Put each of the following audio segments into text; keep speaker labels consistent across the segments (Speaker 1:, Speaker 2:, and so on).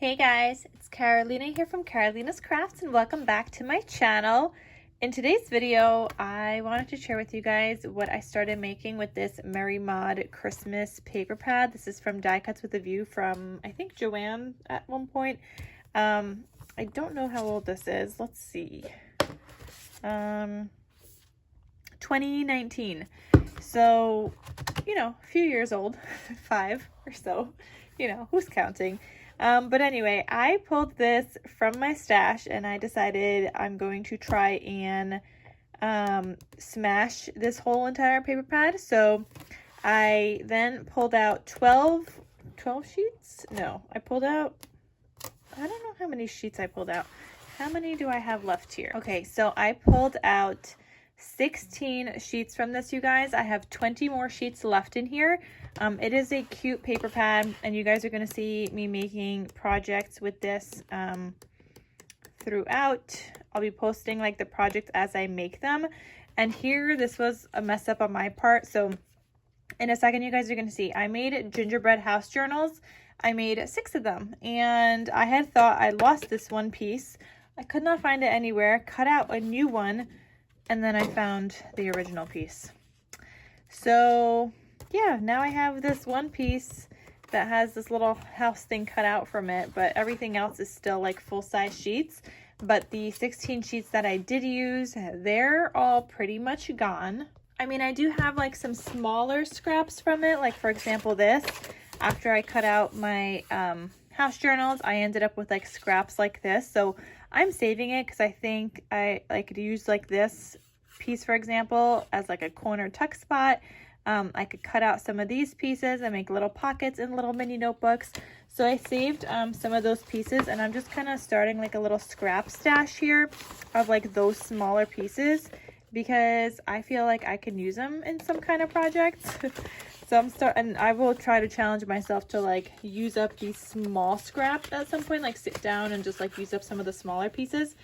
Speaker 1: Hey guys, it's Carolina here from KarolinasKrafts and welcome back to my channel. In today's video, I wanted to share with you guys what I started making with this Merry Mod Christmas paper pad. This is from Die Cuts with a View from, I think, Joanne at one point. I don't know how old this is. Let's see. 2019. So, you know, a few years old, 5 or so, you know, who's counting? But anyway, I pulled this from my stash and I decided I'm going to try and smash this whole entire paper pad. So I then pulled out 12 sheets? No, I pulled out, I don't know how many sheets I pulled out. How many do I have left here? Okay, so I pulled out 16 sheets from this, you guys. I have 20 more sheets left in here. It is a cute paper pad, and you guys are going to see me making projects with this throughout. I'll be posting like the projects as I make them. And here, this was a mess up on my part. So in a second, you guys are going to see I made gingerbread house journals. I made 6 of them, and I had thought I lost this one piece. I could not find it anywhere. Cut out a new one, and then I found the original piece. So yeah, now I have this one piece that has this little house thing cut out from it, but everything else is still like full-size sheets. But the 16 sheets that I did use, they're all pretty much gone. I mean, I do have like some smaller scraps from it, like for example this. After I cut out my house journals, I ended up with like scraps like this. So I'm saving it because I think I could use like this piece, for example, as like a corner tuck spot. I could cut out some of these pieces and make little pockets and little mini notebooks. So I saved some of those pieces, and I'm just kind of starting like a little scrap stash here of like those smaller pieces because I feel like I can use them in some kind of project. So and I will try to challenge myself to like use up these small scraps at some point, like sit down and just like use up some of the smaller pieces.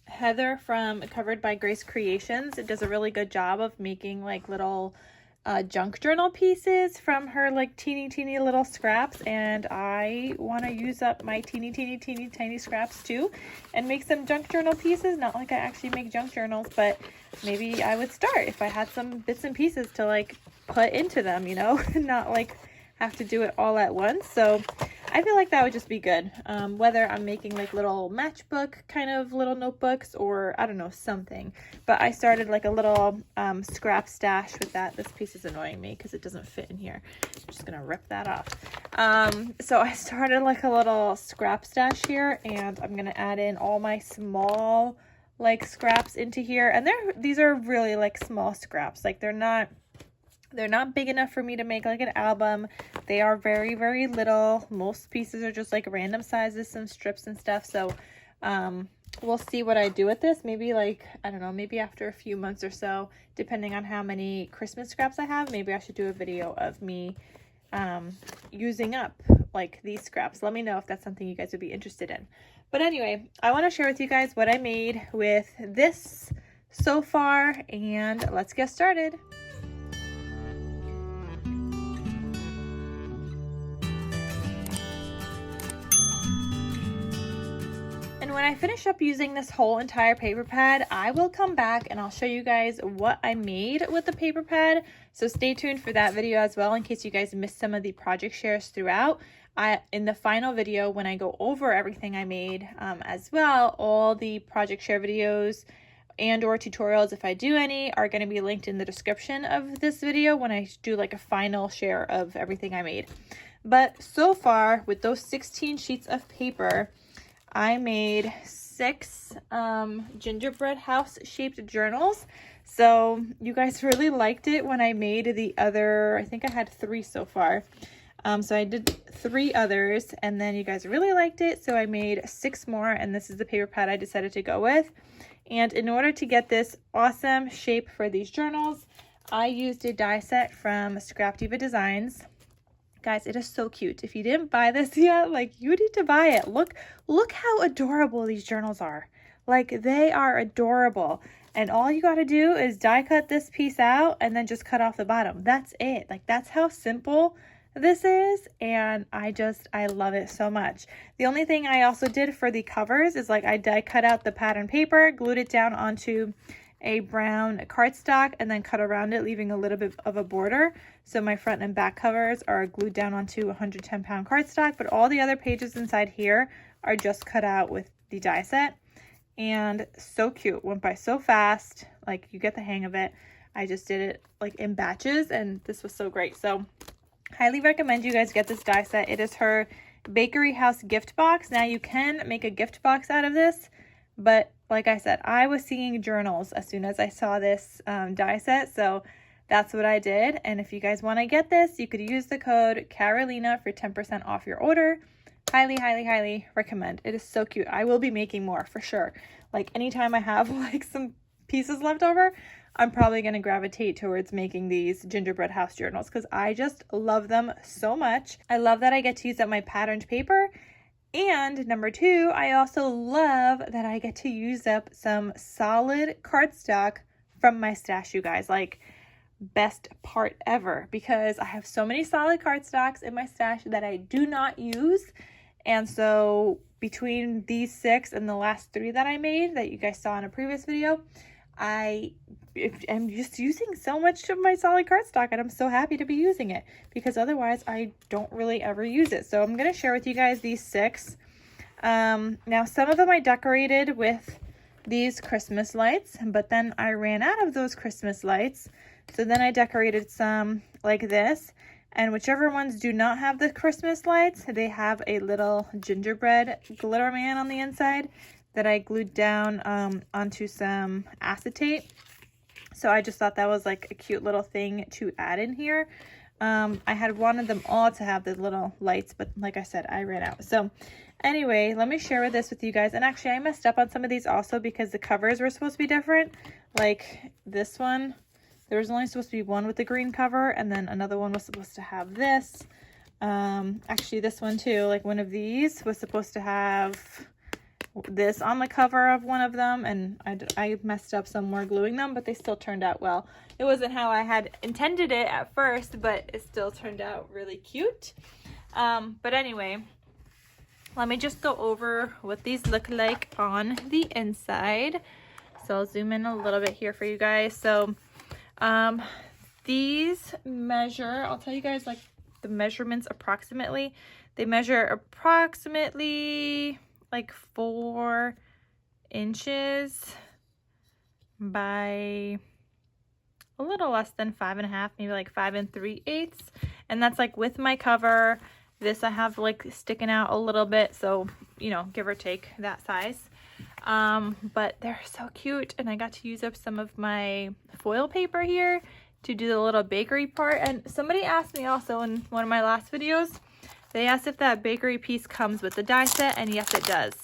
Speaker 1: Heather from Covered by Grace Creations does a really good job of making like little junk journal pieces from her like teeny little scraps, and I want to use up my teeny tiny scraps too and make some junk journal pieces. Not like I actually make junk journals, but maybe I would start if I had some bits and pieces to like put into them, you know, not like have to do it all at once. So I feel like that would just be good, whether I'm making like little matchbook kind of little notebooks or I don't know, something. But I started like a little scrap stash with that. This piece is annoying me because it doesn't fit in here. I'm just gonna rip that off. So I started like a little scrap stash here, and I'm gonna add in all my small like scraps into here. And these are really like small scraps. Like they're not big enough for me to make like an album. They are very little. Most pieces are just like random sizes, some strips and stuff. So we'll see what I do with this. Maybe like, I don't know, maybe after a few months or so, depending on how many Christmas scraps I have, maybe I should do a video of me using up like these scraps. Let me know if that's something you guys would be interested in. But anyway, I want to share with you guys what I made with this so far, and let's get started. And when I finish up using this whole entire paper pad, I will come back and I'll show you guys what I made with the paper pad. So stay tuned for that video as well in case you guys missed some of the project shares throughout. In the final video, when I go over everything I made as well, all the project share videos and or tutorials, if I do any, are going to be linked in the description of this video when I do like a final share of everything I made. But so far, with those 16 sheets of paper, I made 6 gingerbread house shaped journals. So you guys really liked it when I made the other, I think I had 3 so far. So I did 3 others, and then you guys really liked it. So I made 6 more, and this is the paper pad I decided to go with. And in order to get this awesome shape for these journals, I used a die set from Scrap Diva Designs. Guys, it is so cute. If you didn't buy this yet, like, you need to buy it. Look how adorable these journals are. Like, they are adorable. And all you got to do is die cut this piece out and then just cut off the bottom. That's it. Like, that's how simple this is, and I love it so much. The only thing I also did for the covers is like I die cut out the pattern paper, glued it down onto a brown cardstock, and then cut around it, leaving a little bit of a border. So my front and back covers are glued down onto 110-pound cardstock, but all the other pages inside here are just cut out with the die set. And so cute, went by so fast, like you get the hang of it. I just did it like in batches, and this was so great. So highly recommend you guys get this die set. It is her Bakery House gift box. Now you can make a gift box out of this, but like I said, I was seeing journals as soon as I saw this die set, so that's what I did. And if you guys want to get this, you could use the code Carolina for 10% off your order. Highly, highly, highly recommend. It is so cute. I will be making more for sure. Like anytime I have like some pieces left over, I'm probably going to gravitate towards making these gingerbread house journals because I just love them so much. I love that I get to use up my patterned paper. And number two, I also love that I get to use up some solid cardstock from my stash, you guys. Like, best part ever, because I have so many solid cardstocks in my stash that I do not use. And so between these 6 and the last 3 that I made that you guys saw in a previous video, I am just using so much of my solid cardstock, and I'm so happy to be using it because otherwise I don't really ever use it. So I'm going to share with you guys these 6. Now some of them I decorated with these Christmas lights, but then I ran out of those Christmas lights. So then I decorated some like this, and whichever ones do not have the Christmas lights, they have a little gingerbread glitter man on the inside that I glued down onto some acetate. So I just thought that was like a cute little thing to add in here. I had wanted them all to have the little lights, but like I said, I ran out. So anyway, let me share this with you guys. And actually I messed up on some of these also because the covers were supposed to be different. Like this one, there was only supposed to be one with the green cover, and then another one was supposed to have this. Actually this one too, like one of these was supposed to have this on the cover of one of them, and I messed up some more gluing them, but they still turned out well. It wasn't how I had intended it at first, but it still turned out really cute. But anyway, let me just go over what these look like on the inside. So I'll zoom in a little bit here for you guys. So these measure, I'll tell you guys like the measurements approximately. They measure approximately like 4 inches by a little less than 5.5, maybe like 5 3/8. And that's like with my cover. This I have like sticking out a little bit, so you know, give or take that size. But they're so cute, and I got to use up some of my foil paper here to do the little bakery part. And somebody asked me also in one of my last videos, they asked if that bakery piece comes with the die set, and yes, it does.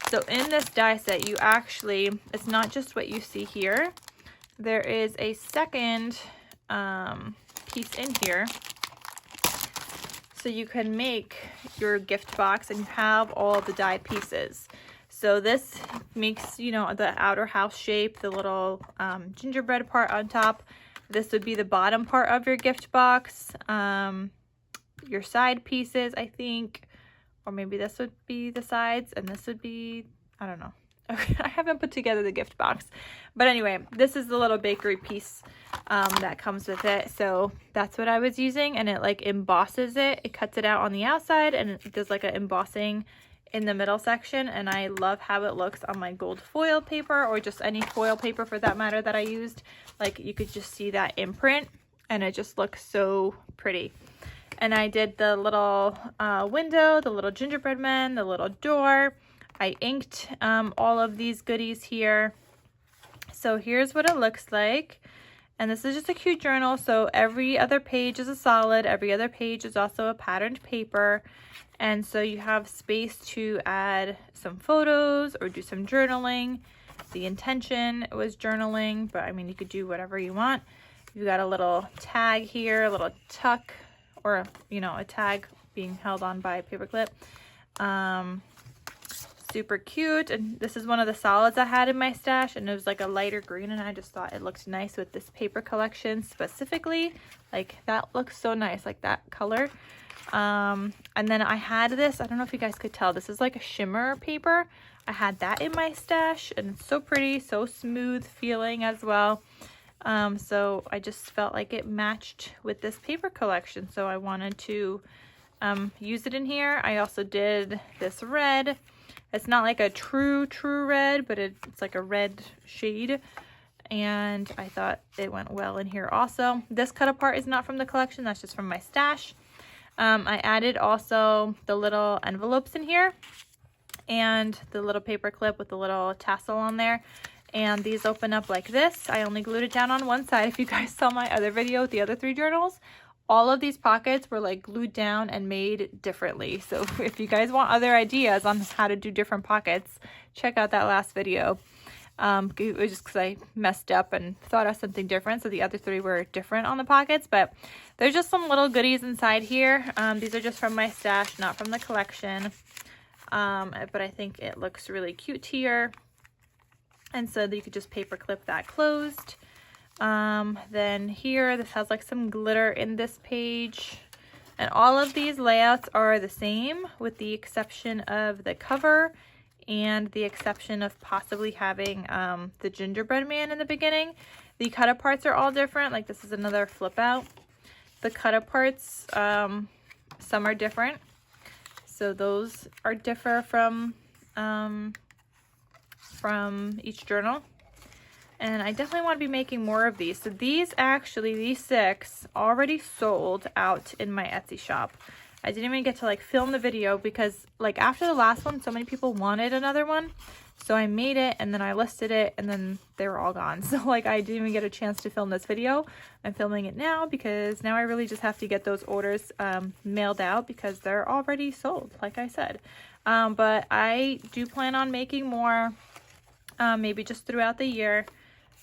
Speaker 1: So in this die set, you actually, it's not just what you see here. There is a second piece in here. So you can make your gift box and you have all the die pieces. So this makes, you know, the outer house shape, the little gingerbread part on top. This would be the bottom part of your gift box. Your side pieces, I think, or maybe this would be the sides and this would be, I don't know. Okay, I haven't put together the gift box, but anyway, this is the little bakery piece that comes with it. So that's what I was using, and it like embosses it. It cuts it out on the outside and it does like an embossing in the middle section, and I love how it looks on my gold foil paper, or just any foil paper for that matter that I used. Like you could just see that imprint, and it just looks so pretty. And I did the little window, the little gingerbread man, the little door. I inked all of these goodies here. So here's what it looks like. And this is just a cute journal. So every other page is a solid. Every other page is also a patterned paper. And so you have space to add some photos or do some journaling. The intention was journaling, but I mean, you could do whatever you want. You've got a little tag here, a little tuck, or, you know, a tag being held on by a paper clip. Super cute. And this is one of the solids I had in my stash, and it was like a lighter green, and I just thought it looked nice with this paper collection specifically. Like that looks so nice, like that color. And then I had this, I don't know if you guys could tell, this is like a shimmer paper. I had that in my stash, and it's so pretty, so smooth feeling as well. So I just felt like it matched with this paper collection, so I wanted to use it in here. I also did this red. It's not like a true red, but it's like a red shade, and I thought it went well in here also. This cut apart is not from the collection, that's just from my stash. I added also the little envelopes in here and the little paper clip with the little tassel on there. And these open up like this. I only glued it down on one side. If you guys saw my other video with the other 3 journals, all of these pockets were like glued down and made differently. So if you guys want other ideas on how to do different pockets, check out that last video. It was just because I messed up and thought of something different, so the other 3 were different on the pockets. But there's just some little goodies inside here. These are just from my stash, not from the collection, but I think it looks really cute here, and so you could just paper clip that closed. Then here, this has like some glitter in this page, and all of these layouts are the same with the exception of the cover and the exception of possibly having the gingerbread man in the beginning. The cut aparts are all different. Like this is another flip out. The cut aparts, some are different. So those are differ from each journal. And I definitely want to be making more of these. So these 6 already sold out in my Etsy shop. I didn't even get to like film the video because like after the last one, so many people wanted another one. So I made it and then I listed it and then they were all gone. So like I didn't even get a chance to film this video. I'm filming it now because now I really just have to get those orders mailed out because they're already sold, like I said. But I do plan on making more, maybe just throughout the year,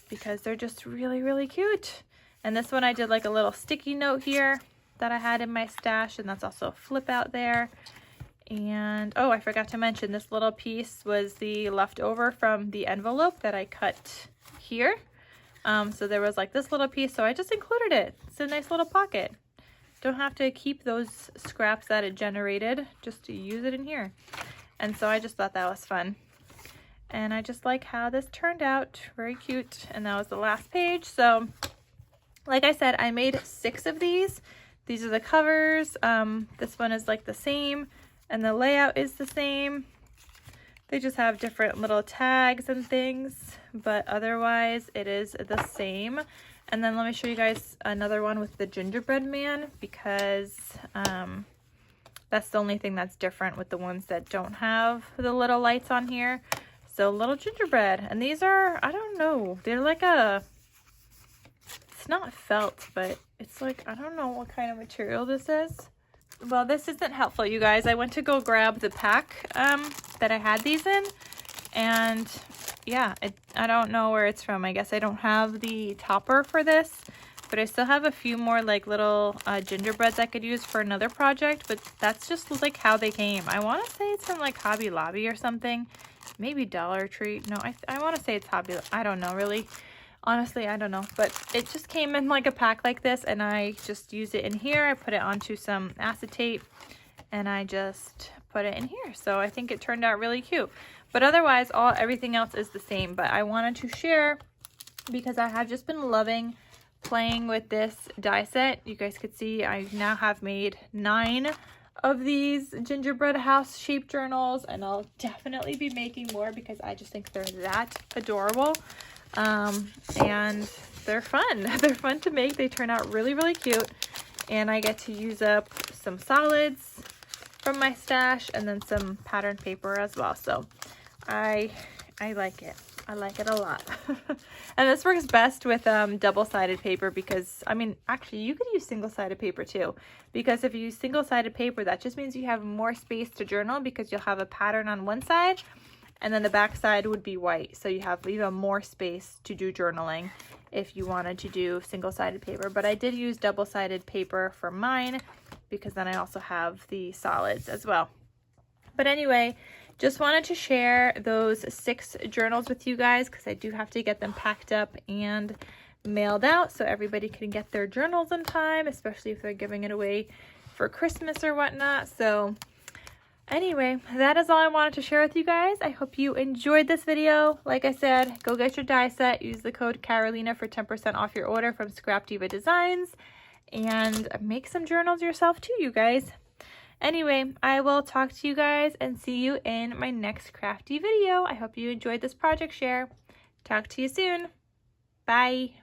Speaker 1: because they're just really, really cute. And this one I did like a little sticky note here that I had in my stash, and that's also a flip out there. And oh, I forgot to mention this little piece was the leftover from the envelope that I cut here. So there was like this little piece, so I just included it. It's a nice little pocket. Don't have to keep those scraps that it generated just to use it in here. And so I just thought that was fun. And I just like how this turned out. Very cute. And that was the last page. So like I said, I made 6 of these. These are the covers. This one is like the same, and the layout is the same. They just have different little tags and things, but otherwise it is the same. And then let me show you guys another one with the gingerbread man, because that's the only thing that's different with the ones that don't have the little lights on here. So little gingerbread, and these are, I don't know, they're like a, it's not felt, but it's like, I don't know what kind of material this is. Well, this isn't helpful, you guys. I went to go grab the pack that I had these in, and yeah, I don't know where it's from. I guess I don't have the topper for this, but I still have a few more like little gingerbreads I could use for another project, but that's just like how they came. I want to say it's from like Hobby Lobby or something, maybe Dollar Tree. No, I want to say it's Hobby, I don't know really. Honestly, I don't know, but it just came in like a pack like this, and I just used it in here. I put it onto some acetate, and I just put it in here. So I think it turned out really cute. But otherwise, everything else is the same. But I wanted to share because I have just been loving playing with this die set. You guys could see I now have made 9 of these gingerbread house shaped journals, and I'll definitely be making more because I just think they're that adorable. And they're fun. They're fun to make. They turn out really, really cute. And I get to use up some solids from my stash and then some pattern paper as well. So I like it. I like it a lot. And this works best with double-sided paper because, I mean, actually you could use single-sided paper too, because if you use single-sided paper, that just means you have more space to journal because you'll have a pattern on one side and then the back side would be white. So you have even more space to do journaling if you wanted to do single-sided paper. But I did use double-sided paper for mine because then I also have the solids as well. But anyway, just wanted to share those 6 journals with you guys because I do have to get them packed up and mailed out so everybody can get their journals in time, especially if they're giving it away for Christmas or whatnot. So anyway, that is all I wanted to share with you guys. I hope you enjoyed this video. Like I said, go get your die set. Use the code Carolina for 10% off your order from Scrap Diva Designs. And make some journals yourself too, you guys. Anyway, I will talk to you guys and see you in my next crafty video. I hope you enjoyed this project share. Talk to you soon. Bye.